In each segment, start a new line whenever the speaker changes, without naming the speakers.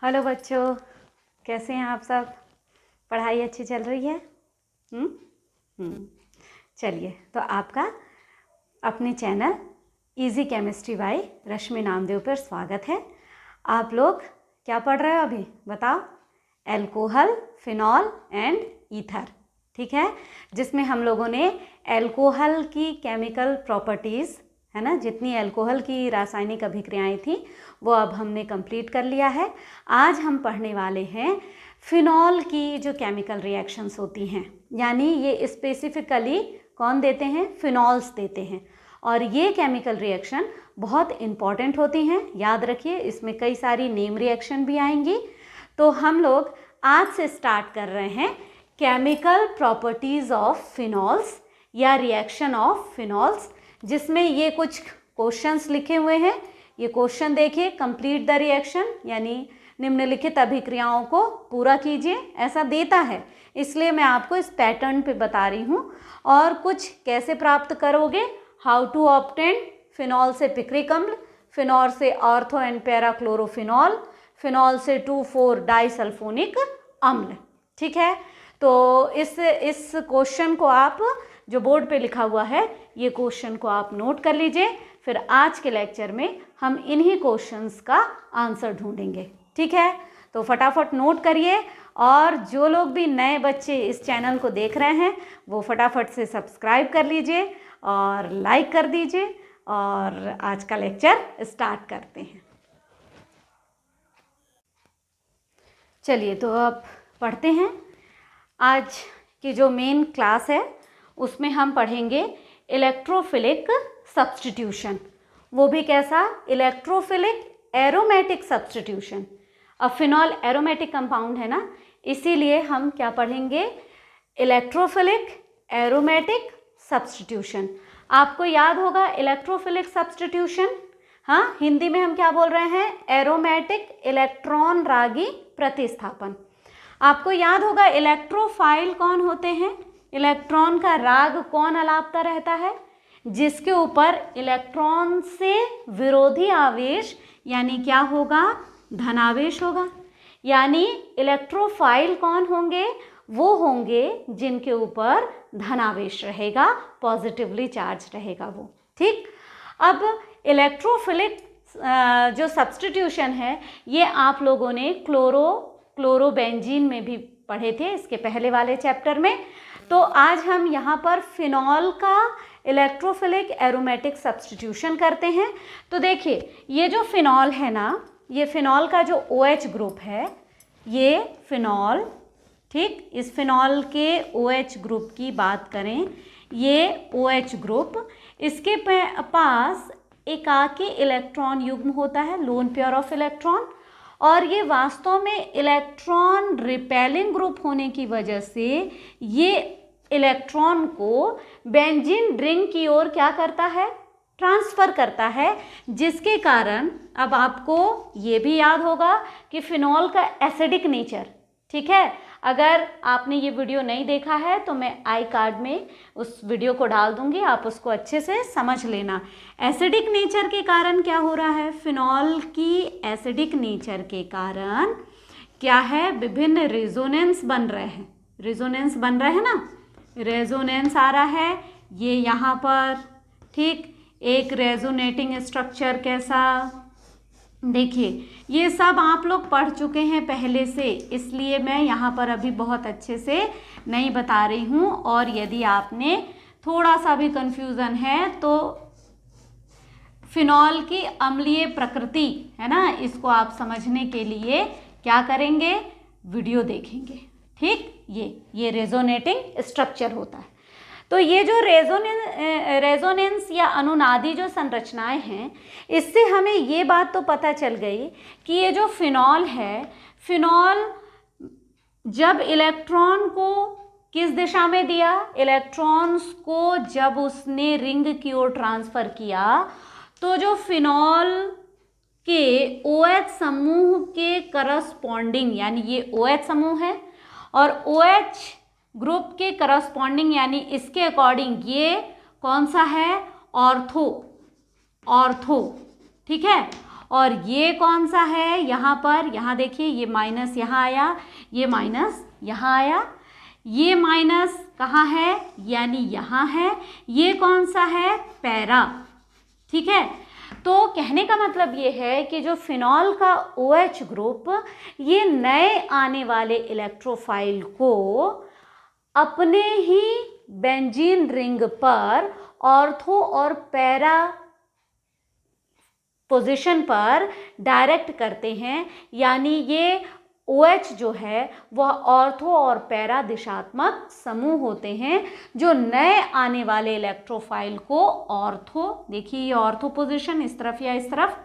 Hello बच्चों, कैसे हैं आप सब? पढ़ाई अच्छी चल रही है? हम्म हम्म चलिए, तो आपका अपने चैनल इजी केमिस्ट्री बाय रश्मि नामदेव पर स्वागत है। आप लोग क्या पढ़ रहे हो अभी बताओ? एल्कोहल, फिनॉल एंड ईथर, ठीक है, जिसमें हम लोगों ने एल्कोहल की केमिकल प्रॉपर्टीज़, है ना, जितनी एल्कोहल की रासायनिक अभिक्रियाएं थी वो अब हमने कंप्लीट कर लिया है। आज हम पढ़ने वाले हैं फिनॉल की जो केमिकल रिएक्शंस होती हैं, यानी ये स्पेसिफिकली कौन देते हैं? फिनॉल्स देते हैं। और ये केमिकल रिएक्शन बहुत इम्पॉर्टेंट होती हैं, याद रखिए। इसमें कई सारी नेम रिएक्शन भी आएंगी। तो हम लोग आज से स्टार्ट कर रहे हैं केमिकल प्रॉपर्टीज़ ऑफ फिनॉल्स या रिएक्शन ऑफ फिनॉल्स, जिसमें ये कुछ क्वेश्चंस लिखे हुए हैं। ये क्वेश्चन देखिए, कंप्लीट द रिएक्शन यानी निम्नलिखित अभिक्रियाओं को पूरा कीजिए, ऐसा देता है। इसलिए मैं आपको इस पैटर्न पे बता रही हूँ। और कुछ कैसे प्राप्त करोगे, हाउ टू ऑब्टेन फिनॉल से पिक्रिक अम्ल, फिनॉल से ortho and para chlorophenol, phenol से 2,4 डाइसल्फोनिक अम्ल, ठीक है। तो इस क्वेश्चन को आप, जो बोर्ड पे लिखा हुआ है, ये क्वेश्चन को आप नोट कर लीजिए। फिर आज के लेक्चर में हम इन्हीं क्वेश्चंस का आंसर ढूंढेंगे, ठीक है। तो फटाफट नोट करिए। और जो लोग भी नए बच्चे इस चैनल को देख रहे हैं वो फटाफट से सब्सक्राइब कर लीजिए और लाइक कर दीजिए। और आज का लेक्चर स्टार्ट करते हैं। चलिए, तो अब पढ़ते हैं। आज की जो मेन क्लास है उसमें हम पढ़ेंगे इलेक्ट्रोफिलिक सब्स्टिट्यूशन। वो भी कैसा? Electrophilic aromatic substitution. अब फिनॉल एरोमेटिक कंपाउंड है ना, इसीलिए हम क्या पढ़ेंगे? Electrophilic aromatic substitution. आपको याद होगा इलेक्ट्रोफिलिक सब्स्टिट्यूशन, हाँ, हिंदी में हम क्या बोल रहे हैं? एरोमेटिक इलेक्ट्रॉन रागी प्रतिस्थापन। आपको याद होगा इलेक्ट्रोफाइल कौन होते हैं? इलेक्ट्रॉन का राग कौन अलापता रहता है? जिसके ऊपर इलेक्ट्रॉन से विरोधी आवेश यानी क्या होगा? धनावेश होगा। यानी इलेक्ट्रोफाइल कौन होंगे? वो होंगे जिनके ऊपर धनावेश रहेगा, पॉजिटिवली चार्ज रहेगा वो, ठीक। अब इलेक्ट्रोफिलिक जो सब्स्टिट्यूशन है ये आप लोगों ने क्लोरोबेंजीन में भी पढ़े थे, इसके पहले वाले चैप्टर में। तो आज हम यहाँ पर फिनॉल का इलेक्ट्रोफिलिक एरोमेटिक सब्स्टिट्यूशन करते हैं। तो देखिए, ये जो फिनॉल है ना, ये फिनॉल का जो OH ग्रुप है, ये फिनॉल, ठीक, इस फिनॉल के OH ग्रुप की बात करें, ये OH ग्रुप, इसके पास एकाकी इलेक्ट्रॉन युग्म होता है, लोन पेयर ऑफ इलेक्ट्रॉन। और ये वास्तव में इलेक्ट्रॉन रिपेलिंग ग्रुप होने की वजह से ये इलेक्ट्रॉन को बेंजीन रिंग की ओर क्या करता है? ट्रांसफ़र करता है, जिसके कारण अब आपको ये भी याद होगा कि फिनॉल का एसिडिक नेचर, ठीक है। अगर आपने ये वीडियो नहीं देखा है तो मैं आई कार्ड में उस वीडियो को डाल दूंगी, आप उसको अच्छे से समझ लेना। एसिडिक नेचर के कारण क्या हो रहा है? फिनॉल की एसिडिक नेचर के कारण क्या है? विभिन्न रेजोनेंस बन रहे हैं। रेजोनेंस बन रहे हैं ना, रेजोनेंस आ रहा है ये यहाँ पर, ठीक। एक रेजोनेटिंग स्ट्रक्चर कैसा? देखिए, ये सब आप लोग पढ़ चुके हैं पहले से, इसलिए मैं यहाँ पर अभी बहुत अच्छे से नहीं बता रही हूँ। और यदि आपने थोड़ा सा भी कंफ्यूजन है तो फिनॉल की अम्लीय प्रकृति है ना, इसको आप समझने के लिए क्या करेंगे? वीडियो देखेंगे, ठीक। ये रेजोनेटिंग स्ट्रक्चर होता है। तो ये जो रेजोनेंस या अनुनादी जो संरचनाएं हैं, इससे हमें ये बात तो पता चल गई कि ये जो फिनॉल है, फिनॉल जब इलेक्ट्रॉन को किस दिशा में दिया? इलेक्ट्रॉन्स को जब उसने रिंग की ओर ट्रांसफ़र किया, तो जो फिनॉल के OH समूह के करस्पॉन्डिंग, यानी ये OH समूह है, और OH ग्रुप के करस्पॉन्डिंग यानी इसके अकॉर्डिंग ये कौन सा है? ऑर्थो, ठीक है। और ये कौन सा है यहाँ पर, यहाँ देखिए ये माइनस यहाँ आया, ये माइनस यहाँ आया, ये माइनस कहाँ है यानी यहाँ है, ये कौन सा है पैरा। ठीक है, तो कहने का मतलब ये है कि जो फिनॉल का OH ग्रुप ये नए आने वाले इलेक्ट्रोफाइल को अपने ही बेंजीन रिंग पर ऑर्थो और पैरा पोजीशन पर डायरेक्ट करते हैं, यानी ये OH जो है वह ऑर्थो और पैरा दिशात्मक समूह होते हैं जो नए आने वाले इलेक्ट्रोफाइल को ऑर्थो, देखिए ये ऑर्थो पोजीशन इस तरफ या इस तरफ,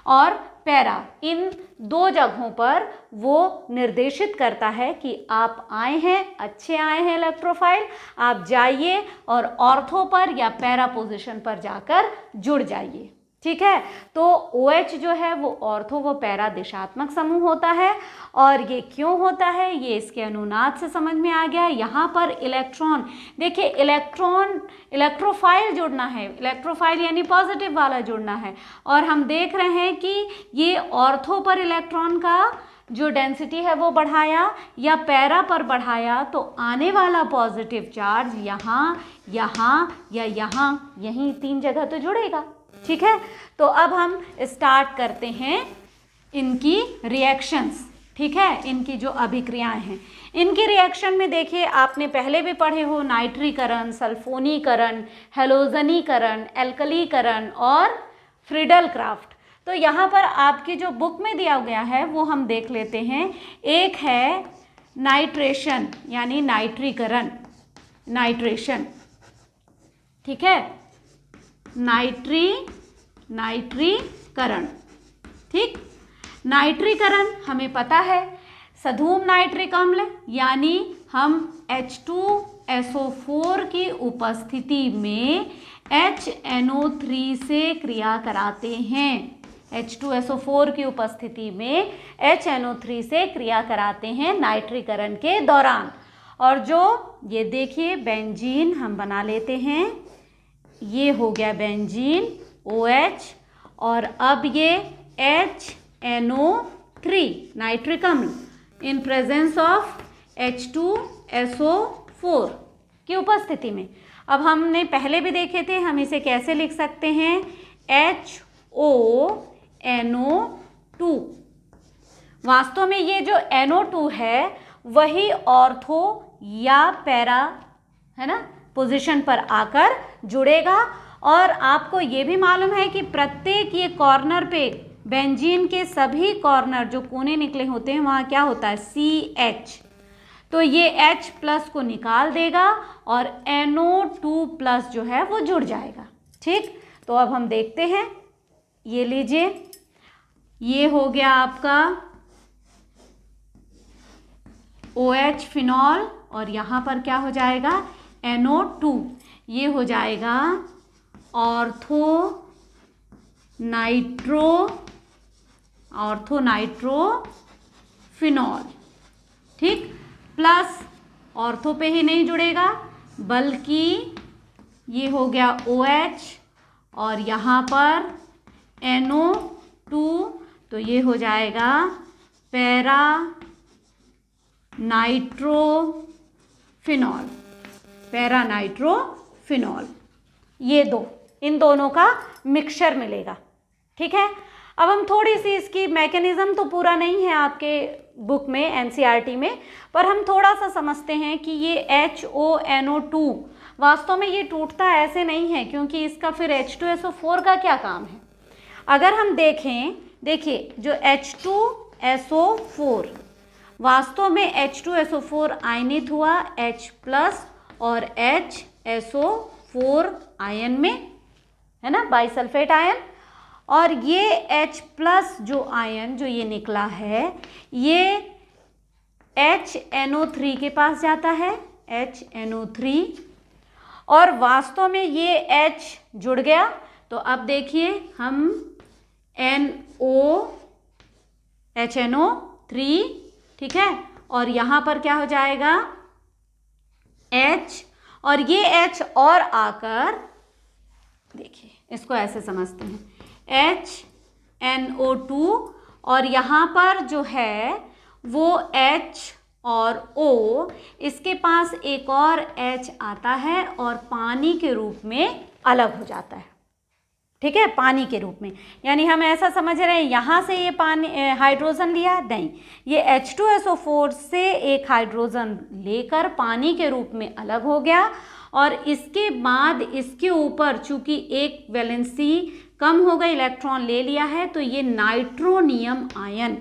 और पैरा इन दो जगहों पर वो निर्देशित करता है कि आप आए हैं, अच्छे आए हैं इलेक्ट्रोफाइल, आप जाइए और ऑर्थो पर या पैरा पोजीशन पर जाकर जुड़ जाइए। ठीक है, तो OH जो है वो ऑर्थो व पैरा दिशात्मक समूह होता है। और ये क्यों होता है ये इसके अनुनाद से समझ में आ गया। यहाँ पर इलेक्ट्रॉन, देखिए इलेक्ट्रोफाइल जुड़ना है, इलेक्ट्रोफाइल यानी पॉजिटिव वाला जुड़ना है, और हम देख रहे हैं कि ये ऑर्थो पर इलेक्ट्रॉन का जो डेंसिटी है वो बढ़ाया या पैरा पर बढ़ाया, तो आने वाला पॉजिटिव चार्ज यहाँ, यहाँ या यहाँ, यहीं तीन जगह तो जुड़ेगा। ठीक है, तो अब हम स्टार्ट करते हैं इनकी रिएक्शंस। ठीक है, इनकी जो अभिक्रियाएं हैं, इनकी रिएक्शन में देखिए आपने पहले भी पढ़े हो नाइट्रीकरण, सल्फोनीकरण, हेलोजनीकरण, एल्कलीकरण और फ्रीडल क्राफ्ट। तो यहाँ पर आपकी जो बुक में दिया गया है वो हम देख लेते हैं। एक है नाइट्रेशन यानी नाइट्रीकरण, नाइट्रेशन। ठीक है, नाइट्रीकरण। ठीक, नाइट्रीकरण हमें पता है सधूम नाइट्रिक अम्ल यानी हम H2SO4 की उपस्थिति में HNO3 से क्रिया कराते हैं। H2SO4 की उपस्थिति में HNO3 से क्रिया कराते हैं नाइट्रीकरण के दौरान। और जो ये देखिए बेंजीन हम बना लेते हैं, ये हो गया बेंजीन OH, और अब ये HNO3 नाइट्रिक अम्ल इन प्रेजेंस ऑफ H2SO4 की उपस्थिति में। अब हमने पहले भी देखे थे, हम इसे कैसे लिख सकते हैं, HONO2। वास्तव में ये जो NO2 है वही ऑर्थो या पैरा है ना पोजीशन पर आकर जुड़ेगा। और आपको ये भी मालूम है कि प्रत्येक ये कॉर्नर पे बेंजीन के सभी कॉर्नर जो कोने निकले होते हैं वहाँ क्या होता है CH, तो ये H प्लस को निकाल देगा और NO2 प्लस जो है वो जुड़ जाएगा। ठीक, तो अब हम देखते हैं, ये लीजिए, ये हो गया आपका OH फिनॉल और यहाँ पर क्या हो जाएगा NO2, ये हो जाएगा ऑर्थो नाइट्रो फिनॉल। ठीक, प्लस ऑर्थो पे ही नहीं जुड़ेगा बल्कि ये हो गया OH और यहाँ पर NO2, तो ये हो जाएगा पैरा नाइट्रोफिनॉल, पैरा नाइट्रोफिनॉल। ये दो, इन दोनों का मिक्सचर मिलेगा। ठीक है, अब हम थोड़ी सी इसकी मैकेनिज्म तो पूरा नहीं है आपके बुक में NCERT में, पर हम थोड़ा सा समझते हैं कि ये HONO2 वास्तव में ये टूटता ऐसे नहीं है, क्योंकि इसका फिर H2SO4 का क्या काम है। अगर हम देखें, देखिए जो H2SO4 वास्तव में H2SO4 आयनित हुआ H प्लस और HSO4 आयन में, है ना, बाइसल्फेट आयन, और ये H प्लस जो आयन जो ये निकला है ये HNO3 के पास जाता है, HNO3, और वास्तव में ये H जुड़ गया। तो अब देखिए हम HNO3, ठीक है, और यहाँ पर क्या हो जाएगा H, और ये H और आकर, देखिए इसको ऐसे समझते हैं, H NO2 और यहाँ पर जो है वो H और O, इसके पास एक और H आता है और पानी के रूप में अलग हो जाता है। ठीक है, पानी के रूप में, यानी हम ऐसा समझ रहे हैं यहाँ से ये पानी हाइड्रोजन लिया, नहीं, ये H2SO4 से एक हाइड्रोजन लेकर पानी के रूप में अलग हो गया और इसके बाद इसके ऊपर चूंकि एक वैलेंसी कम हो गई, इलेक्ट्रॉन ले लिया है, तो ये नाइट्रोनियम आयन,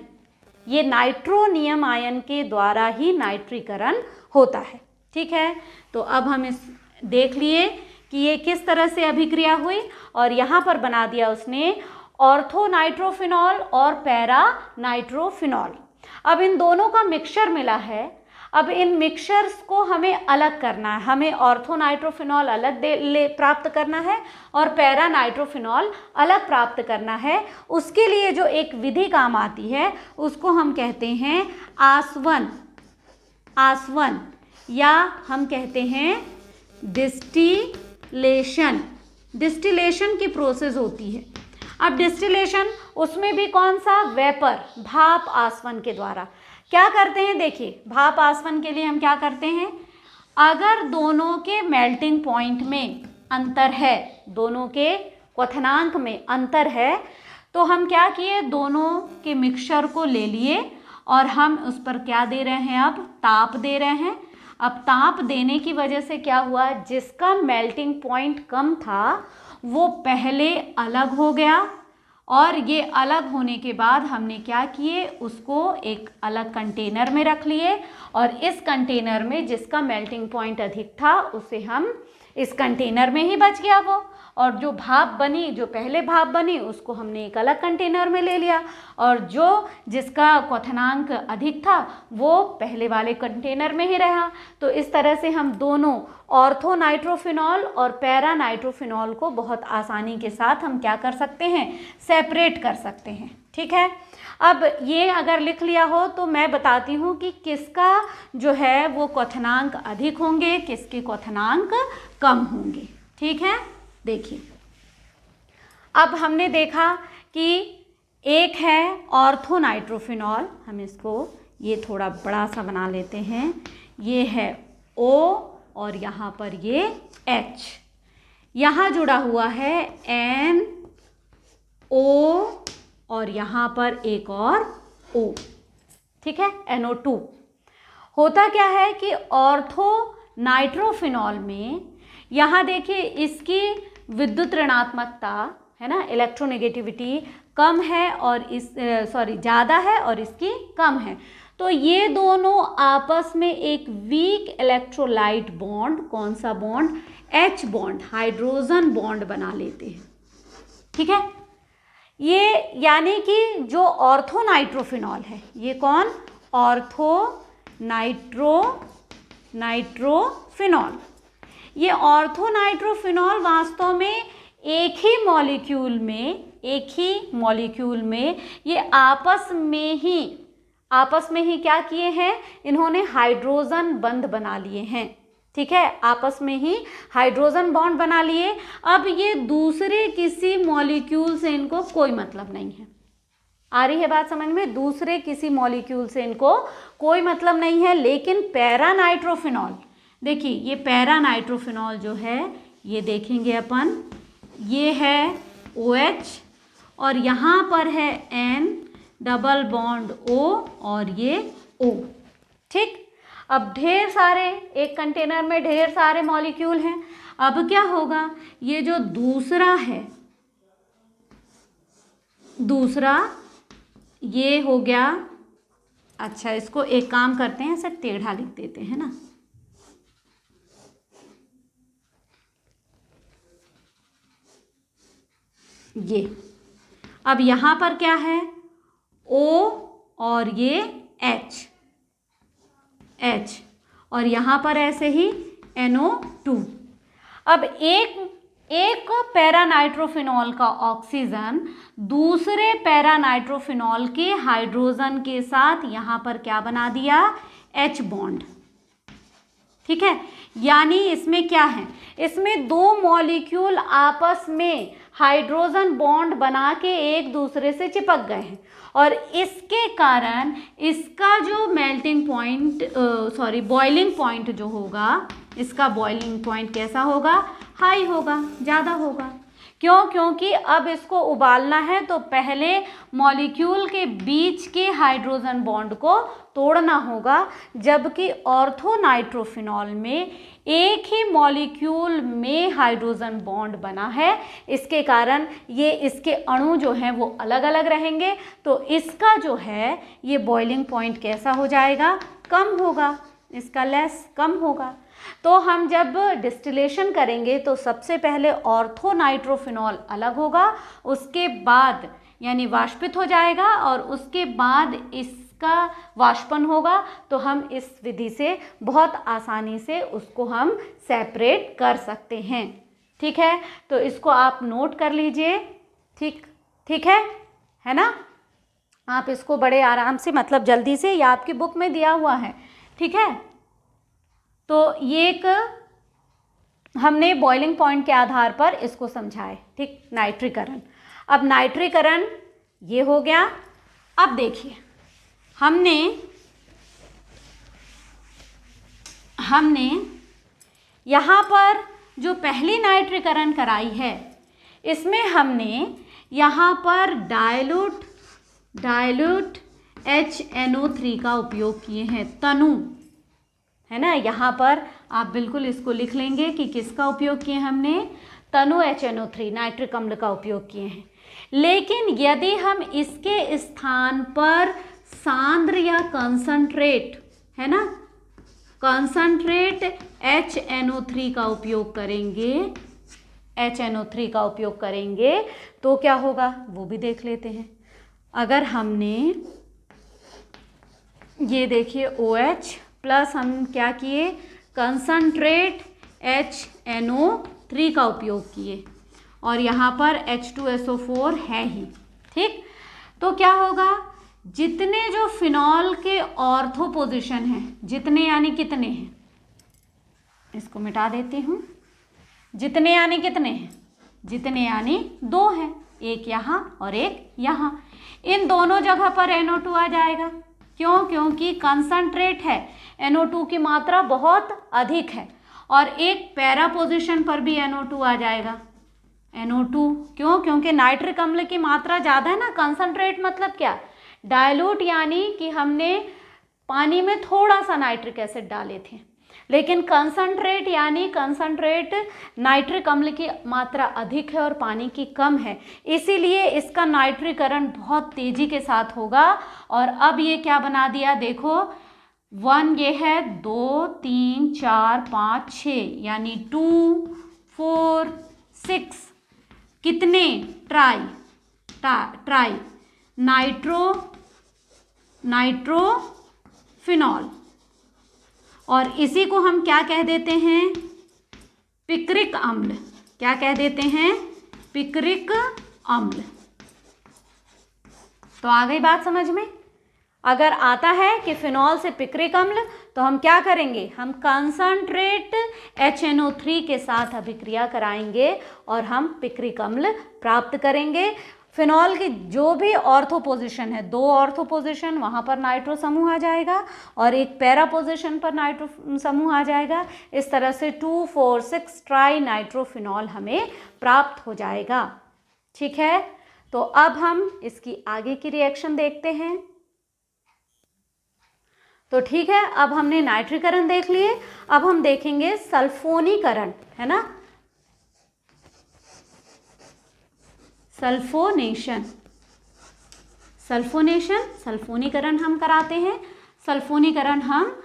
ये नाइट्रोनियम आयन के द्वारा ही नाइट्रीकरण होता है। ठीक है, तो अब हम इस देख लिए कि ये किस तरह से अभिक्रिया हुई और यहाँ पर बना दिया उसने ऑर्थो नाइट्रोफिनॉल और पैरा नाइट्रोफिनॉल। अब इन दोनों का मिक्सचर मिला है, अब इन मिक्सचर्स को हमें अलग करना है, हमें ऑर्थो नाइट्रोफिनॉल अलग प्राप्त करना है और पैरा नाइट्रोफिनॉल अलग प्राप्त करना है। उसके लिए जो एक विधि काम आती है उसको हम कहते हैं आसवन या हम कहते हैं डिस्टिलेशन की प्रोसेस होती है। अब डिस्टिलेशन, उसमें भी कौन सा, वेपर, भाप आसवन के द्वारा क्या करते हैं। देखिए, भाप आसवन के लिए हम क्या करते हैं, अगर दोनों के मेल्टिंग पॉइंट में अंतर है, दोनों के क्वथनांक में अंतर है, तो हम क्या किए, दोनों के मिक्सचर को ले लिए और हम उस पर क्या दे रहे हैं, अब ताप दे रहे हैं। अब ताप देने की वजह से क्या हुआ, जिसका मेल्टिंग पॉइंट कम था वो पहले अलग हो गया और ये अलग होने के बाद हमने क्या किए, उसको एक अलग कंटेनर में रख लिए और इस कंटेनर में जिसका मेल्टिंग पॉइंट अधिक था उसे हम इस कंटेनर में ही बच गया वो, और जो भाप बनी, जो पहले भाप बनी, उसको हमने एक अलग कंटेनर में ले लिया और जो जिसका क्वथनांक अधिक था वो पहले वाले कंटेनर में ही रहा। तो इस तरह से हम दोनों ऑर्थो नाइट्रोफिनॉल और पैरा नाइट्रोफिनॉल को बहुत आसानी के साथ हम क्या कर सकते हैं, सेपरेट कर सकते हैं। ठीक है, अब ये अगर लिख लिया हो तो मैं बताती हूँ कि किसका जो है वो क्वथनांक अधिक होंगे, किसके क्वथनांक कम होंगे। ठीक है, देखिए, अब हमने देखा कि एक है ऑर्थो नाइट्रोफिनॉल, हम इसको ये थोड़ा बड़ा सा बना लेते हैं, ये है O और यहाँ पर ये H, यहाँ जुड़ा हुआ है NO और यहाँ पर एक और O। ठीक है, NO2। होता क्या है कि ऑर्थो नाइट्रोफिनॉल में यहाँ देखिए इसकी विद्युत ऋणात्मकता है ना, इलेक्ट्रोनेगेटिविटी कम है और ज़्यादा है और इसकी कम है, तो ये दोनों आपस में एक वीक इलेक्ट्रोलाइट बॉन्ड, कौन सा bond, H bond, hydrogen bond बना लेते हैं। ठीक है, ये यानी कि जो ऑर्थो नाइट्रोफिनॉल है, ये कौन, ऑर्थो नाइट्रोफिनॉल, ये ऑर्थो नाइट्रोफिनॉल वास्तव में एक ही मॉलिक्यूल में ये आपस में ही क्या किए हैं, इन्होंने हाइड्रोजन बंध बना लिए हैं। ठीक है, आपस में ही हाइड्रोजन बॉन्ड बना लिए। अब ये दूसरे किसी मॉलिक्यूल से इनको कोई मतलब नहीं है। आ रही है बात समझ में, दूसरे किसी मॉलिक्यूल से इनको कोई मतलब नहीं है। लेकिन पैरा नाइट्रोफिनॉल, देखिए ये पैरा नाइट्रोफिनॉल जो है, ये देखेंगे अपन, ये है OH और यहाँ पर है N डबल बॉन्ड O और ये O। ठीक, अब ढेर सारे, एक कंटेनर में ढेर सारे मॉलिक्यूल हैं। अब क्या होगा, ये जो दूसरा है, दूसरा ये हो गया, अच्छा इसको एक काम करते हैं, इसे टेढ़ा लिख देते हैं ना, ये, अब यहाँ पर क्या है, O और ये H और यहाँ पर ऐसे ही NO2। अब एक पैरा नाइट्रोफिनॉल का ऑक्सीजन दूसरे पैरा नाइट्रोफिनॉल के हाइड्रोजन के साथ यहाँ पर क्या बना दिया, H बॉन्ड। ठीक है, यानी इसमें क्या है, इसमें दो मॉलिक्यूल आपस में हाइड्रोजन बॉन्ड बना के एक दूसरे से चिपक गए हैं और इसके कारण इसका जो मेल्टिंग पॉइंट बॉइलिंग पॉइंट जो होगा, इसका बॉइलिंग पॉइंट कैसा होगा, हाई होगा, ज़्यादा होगा। क्यों? क्योंकि अब इसको उबालना है तो पहले मॉलिक्यूल के बीच के हाइड्रोजन बॉन्ड को तोड़ना होगा, जबकि ऑर्थोनाइट्रोफिनॉल में एक ही मॉलिक्यूल में हाइड्रोजन बॉन्ड बना है, इसके कारण ये इसके अणु जो हैं वो अलग अलग रहेंगे, तो इसका जो है ये बॉइलिंग पॉइंट कैसा हो जाएगा, कम होगा, इसका लेस कम होगा। तो हम जब डिस्टिलेशन करेंगे तो सबसे पहले ऑर्थोनाइट्रोफिनॉल अलग होगा, उसके बाद यानी वाष्पित हो जाएगा और उसके बाद इसका वाष्पन होगा, तो हम इस विधि से बहुत आसानी से उसको हम सेपरेट कर सकते हैं। ठीक है, तो इसको आप नोट कर लीजिए। ठीक है ना, आप इसको बड़े आराम से, मतलब जल्दी से, या आपकी बुक में दिया हुआ है। ठीक है, तो ये एक हमने बॉइलिंग पॉइंट के आधार पर इसको समझाए। ठीक, नाइट्रीकरण। अब नाइट्रीकरण ये हो गया। अब देखिए, हमने यहाँ पर जो पहली नाइट्रीकरण कराई है, इसमें हमने यहाँ पर डाइल्यूट HNO3 का उपयोग किए हैं, तनु, है ना। यहाँ पर आप बिल्कुल इसको लिख लेंगे कि किसका उपयोग किए हमने, तनु HNO3 नाइट्रिक अम्ल का उपयोग किए हैं। लेकिन यदि हम इसके स्थान पर सांद्र या कंसंट्रेट, है ना, कंसंट्रेट HNO3 का उपयोग करेंगे, तो क्या होगा वो भी देख लेते हैं। अगर हमने ये देखिए OH प्लस हम क्या किए, कंसंट्रेट HNO3 का उपयोग किए और यहाँ पर H2SO4 है ही। ठीक, तो क्या होगा, जितने जो फिनॉल के ऑर्थो पोजीशन हैं, जितने यानी कितने हैं, इसको मिटा देती हूँ, जितने यानी कितने हैं, जितने यानी 2 हैं, एक यहाँ और एक यहाँ, इन दोनों जगह पर NO2 आ जाएगा। क्यों? क्योंकि कंसंट्रेट है, NO2 की मात्रा बहुत अधिक है, और एक पैरा पोजीशन पर भी NO2 आ जाएगा। NO2 क्यों? क्योंकि नाइट्रिक अम्ल की मात्रा ज़्यादा है ना। कंसंट्रेट मतलब क्या, डाइल्यूट, यानी कि हमने पानी में थोड़ा सा नाइट्रिक एसिड डाले थे, लेकिन कंसंट्रेट यानी कंसंट्रेट नाइट्रिक अम्ल की मात्रा अधिक है और पानी की कम है, इसीलिए इसका नाइट्रीकरण बहुत तेजी के साथ होगा। और अब ये क्या बना दिया, देखो 1 ये है, 2 3 4 5 6, यानी 2 4 6, कितने, ट्राई नाइट्रोफिनॉल, और इसी को हम क्या कह देते हैं, पिक्रिक अम्ल। क्या कह देते हैं, पिक्रिक अम्ल। तो आ गई बात समझ में। अगर आता है कि फिनॉल से पिक्रिक अम्ल, तो हम क्या करेंगे, हम कंसंट्रेट HNO3 के साथ अभिक्रिया कराएंगे और हम पिक्रिक अम्ल प्राप्त करेंगे। फिनॉल की जो भी ऑर्थो पोजीशन है, 2 ऑर्थो पोजीशन, वहाँ पर नाइट्रो समूह आ जाएगा और एक पैरा पोजीशन पर नाइट्रो समूह आ जाएगा। इस तरह से 2 4 6 ट्राई नाइट्रोफिनॉल हमें प्राप्त हो जाएगा। ठीक है, तो अब हम इसकी आगे की रिएक्शन देखते हैं। तो ठीक है, अब हमने नाइट्रीकरण देख लिए, अब हम देखेंगे सल्फोनीकरण, है ना, सल्फोनीकरण हम कराते हैं। सल्फोनीकरण हम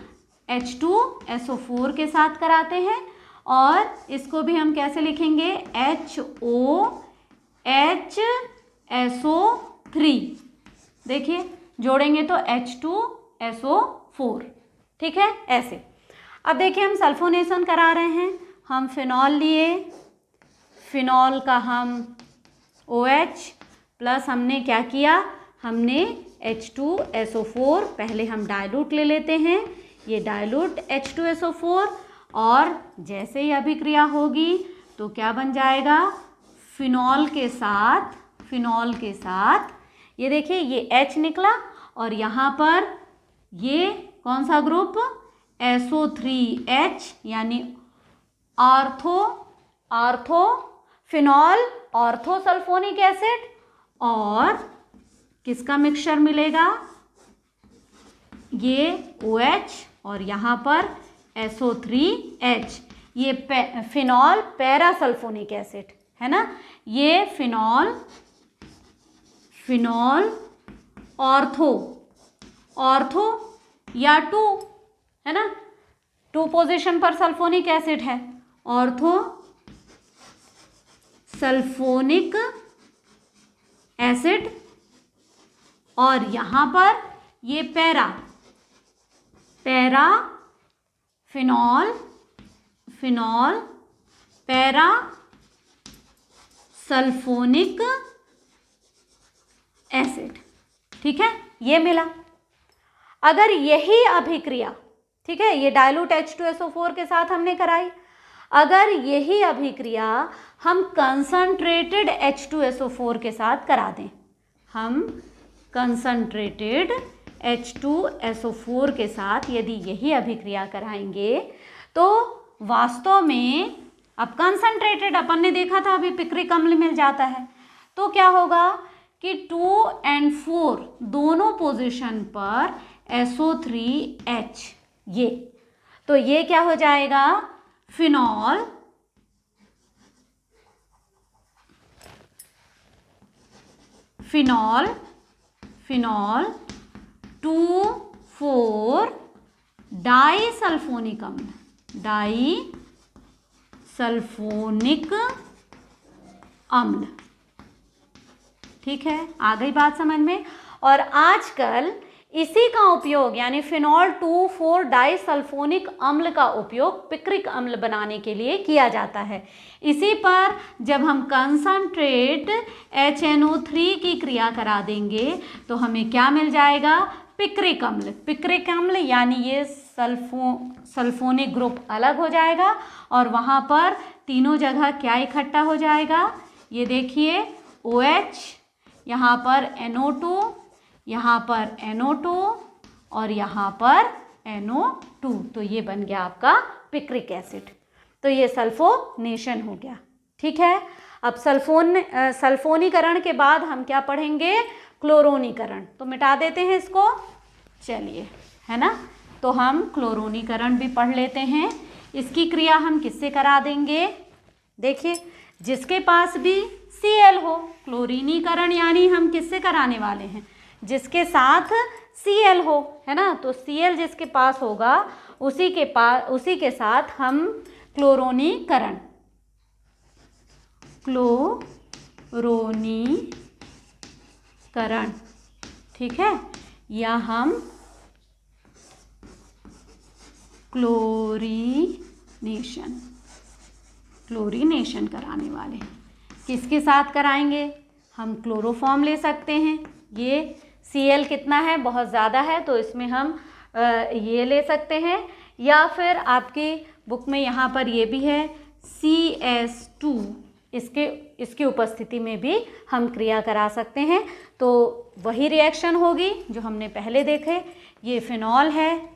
H2SO4 के साथ कराते हैं, और इसको भी हम कैसे लिखेंगे, HOHSO3। देखिए जोड़ेंगे तो H2SO4। ठीक है, ऐसे। अब देखिए हम सल्फोनेशन करा रहे हैं, हम फिनॉल लिए, फिनॉल का हम OH प्लस हमने क्या किया, हमने H2SO4, पहले हम डाइल्यूट ले लेते हैं, ये डाइल्यूट H2SO4, और जैसे ही अभिक्रिया होगी तो क्या बन जाएगा, फिनॉल के साथ ये देखिए ये H निकला और यहाँ पर ये कौन सा ग्रुप, SO3H यानी ऑर्थो फिनॉल ऑर्थोसल्फोनिक एसिड, और किसका मिक्सचर मिलेगा, ये OH और यहाँ पर SO3H, ये फिनॉल पैरासल्फोनिक एसिड है ना, ये फिनॉल ऑर्थो या 2 है ना, 2 पोजीशन पर सल्फोनिक एसिड है, ऑर्थो सल्फोनिक एसिड, और यहाँ पर ये para phenol para sulphonic acid. ठीक है, ये मिला। अगर यही अभिक्रिया, ठीक है, ये डाइल्यूट H2SO4 के साथ हमने कराई, अगर यही अभिक्रिया हम कंसंट्रेटेड H2SO4 के साथ करा दें, हम कंसंट्रेटेड H2SO4 के साथ यदि यही अभिक्रिया कराएंगे तो वास्तव में, अब कंसंट्रेटेड अपन ने देखा था अभी पिक्रिक अम्ल मिल जाता है, तो क्या होगा कि 2 और 4 दोनों पोजीशन पर SO3H, ये तो ये क्या हो जाएगा, फिनॉल फिनॉल 2,4 डाइसल्फोनिक अम्ल। ठीक है, आ गई बात समझ में। और आजकल इसी का उपयोग यानी फिनॉल 2,4 डाइसल्फोनिक अम्ल का उपयोग पिक्रिक अम्ल बनाने के लिए किया जाता है। इसी पर जब हम कंसंट्रेट HNO3 की क्रिया करा देंगे तो हमें क्या मिल जाएगा, पिक्रिक अम्ल यानी ये सल्फोनिक ग्रुप अलग हो जाएगा और वहाँ पर तीनों जगह क्या इकट्ठा हो जाएगा, ये देखिए OH, यहाँ पर NO2, यहाँ पर NO2 और यहाँ पर NO2, तो ये बन गया आपका पिक्रिक एसिड। तो ये सल्फोनेशन हो गया। ठीक है, अब सल्फोनीकरण के बाद हम क्या पढ़ेंगे, क्लोरोनीकरण। तो मिटा देते हैं इसको, चलिए, है ना। तो हम क्लोरोनीकरण भी पढ़ लेते हैं। इसकी क्रिया हम किससे करा देंगे, देखिए जिसके पास भी Cl हो, क्लोरीनीकरण यानी हम किससे कराने वाले हैं, जिसके साथ Cl हो, है ना। तो Cl जिसके पास होगा उसी के साथ हम क्लोरोनीकरण ठीक है, या हम क्लोरीनेशन कराने वाले हैं। किसके साथ कराएंगे, हम क्लोरोफॉर्म ले सकते हैं। ये Cl कितना है, बहुत ज़्यादा है, तो इसमें हम ये ले सकते हैं, या फिर आपकी बुक में यहाँ पर ये भी है CS2, इसकी उपस्थिति में भी हम क्रिया करा सकते हैं। तो वही रिएक्शन होगी जो हमने पहले देखे। ये फिनॉल है,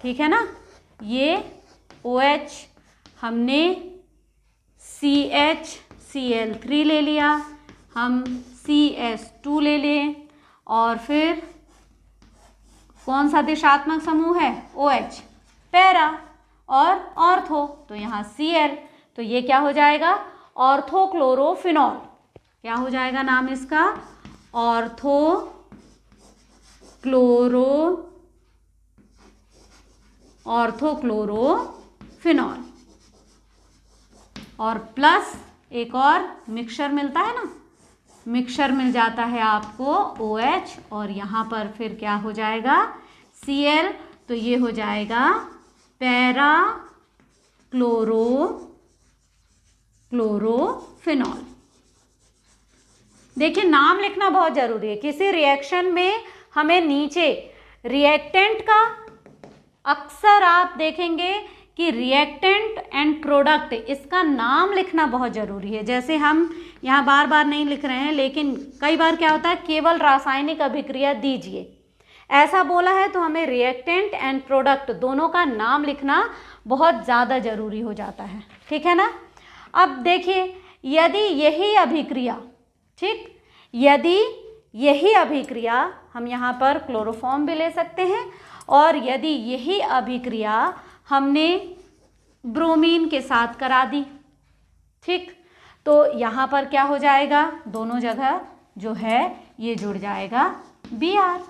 ठीक है ना, ये OH, हमने CH-Cl3 ले लिया, हम CS2 ले लें, और फिर कौन सा दिशात्मक समूह है, OH, पैरा और ऑर्थो, तो यहाँ Cl, तो ये क्या हो जाएगा, ऑर्थोक्लोरोफिनॉल। क्या हो जाएगा नाम इसका, ऑर्थोक्लोरोफिनॉल। और प्लस एक और मिक्सचर मिलता है ना, मिक्सचर मिल जाता है आपको OH, और यहाँ पर फिर क्या हो जाएगा, Cl, तो ये हो जाएगा पैरा क्लोरोफिनॉल। देखिए नाम लिखना बहुत जरूरी है। किसी रिएक्शन में हमें नीचे रिएक्टेंट का, अक्सर आप देखेंगे कि रिएक्टेंट एंड प्रोडक्ट, इसका नाम लिखना बहुत ज़रूरी है। जैसे हम यहाँ बार बार नहीं लिख रहे हैं, लेकिन कई बार क्या होता है केवल रासायनिक अभिक्रिया दीजिए, ऐसा बोला है तो हमें रिएक्टेंट एंड प्रोडक्ट दोनों का नाम लिखना बहुत ज़्यादा ज़रूरी हो जाता है, ठीक है ना। अब देखिए, यदि यही अभिक्रिया, ठीक, यदि यही अभिक्रिया, हम यहाँ पर क्लोरोफॉर्म भी ले सकते हैं, और यदि यही अभिक्रिया हमने ब्रोमीन के साथ करा दी, ठीक, तो यहाँ पर क्या हो जाएगा, दोनों जगह जो है ये जुड़ जाएगा Br,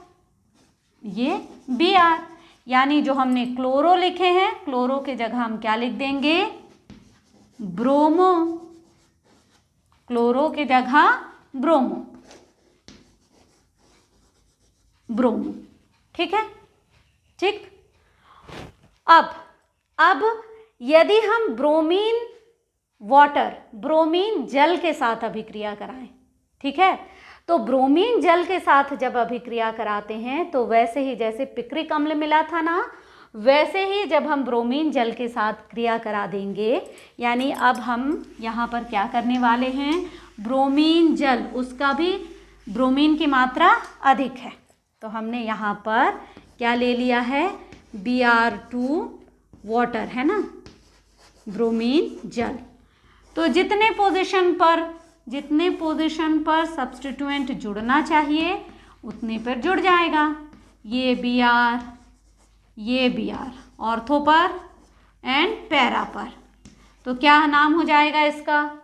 ये Br, यानी जो हमने क्लोरो लिखे हैं, क्लोरो के जगह हम क्या लिख देंगे, ब्रोमो, क्लोरो के जगह ब्रोमो, ब्रोमो, ठीक है, ठीक। अब यदि हम ब्रोमीन वाटर, ब्रोमीन जल के साथ अभिक्रिया कराएं, ठीक है, तो ब्रोमीन जल के साथ जब अभिक्रिया कराते हैं तो वैसे ही जैसे पिक्रिक अम्ल मिला था ना, वैसे ही जब हम ब्रोमीन जल के साथ क्रिया करा देंगे, यानी अब हम यहाँ पर क्या करने वाले हैं, ब्रोमीन जल, उसका भी ब्रोमीन की मात्रा अधिक है, तो हमने यहाँ पर क्या ले लिया है, Br2 वाटर, है ना, ब्रोमीन जल। तो जितने पोजीशन पर सब्स्टिट्यूएंट जुड़ना चाहिए उतने पर जुड़ जाएगा, ये Br, ये Br, ऑर्थो पर एंड पैरा पर, तो क्या नाम हो जाएगा इसका,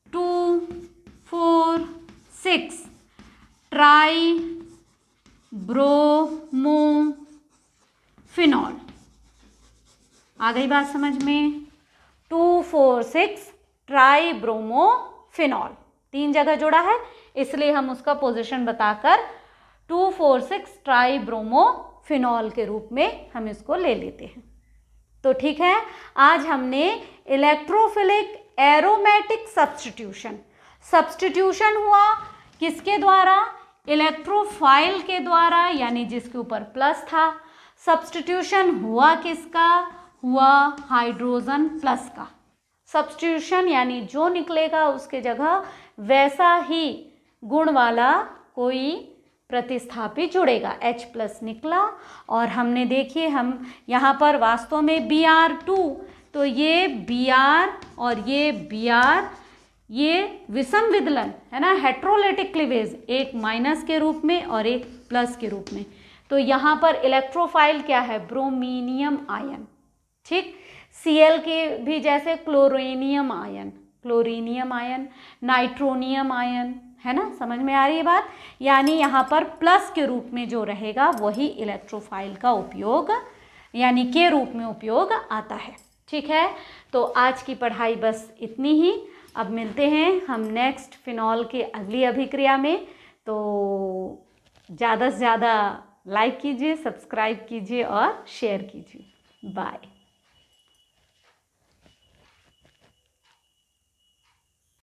2, 4, 6 ट्राई ब्रोमोफिनॉल। आ गई बात समझ में, 2, 4, 6 ट्राई ब्रोमोफिनॉल, 3 जगह जुड़ा है, इसलिए हम उसका पोजीशन बताकर 2, 4, 6 ट्राई ब्रोमोफिनॉल के रूप में हम इसको ले लेते हैं। तो ठीक है, आज हमने इलेक्ट्रोफिलिक एरोमेटिक सब्स्टिट्यूशन हुआ किसके द्वारा, इलेक्ट्रोफाइल के द्वारा, यानी जिसके ऊपर प्लस था। सब्स्टिट्यूशन हुआ किसका, हुआ हाइड्रोजन प्लस का। सब्स्टिट्यूशन यानी जो निकलेगा उसके जगह वैसा ही गुण वाला कोई प्रतिस्थापी जुड़ेगा, H+ निकला। और हमने देखिए, हम यहाँ पर वास्तव में Br2, तो ये Br और ये Br, ये विषम विदलन है ना, हेट्रोलाइटिक क्लीवेज, एक माइनस के रूप में और एक प्लस के रूप में। तो यहाँ पर इलेक्ट्रोफाइल क्या है, ब्रोमीनियम आयन, ठीक। Cl के भी जैसे क्लोरीनियम आयन, नाइट्रोनियम आयन, है ना, समझ में आ रही है बात। यानी यहाँ पर प्लस के रूप में जो रहेगा वही इलेक्ट्रोफाइल का उपयोग, यानी के रूप में उपयोग आता है, ठीक है। तो आज की पढ़ाई बस इतनी ही। अब मिलते हैं हम नेक्स्ट फिनॉल के अगली अभिक्रिया में। तो ज़्यादा से ज़्यादा लाइक कीजिए, सब्सक्राइब कीजिए और शेयर कीजिए। बाय।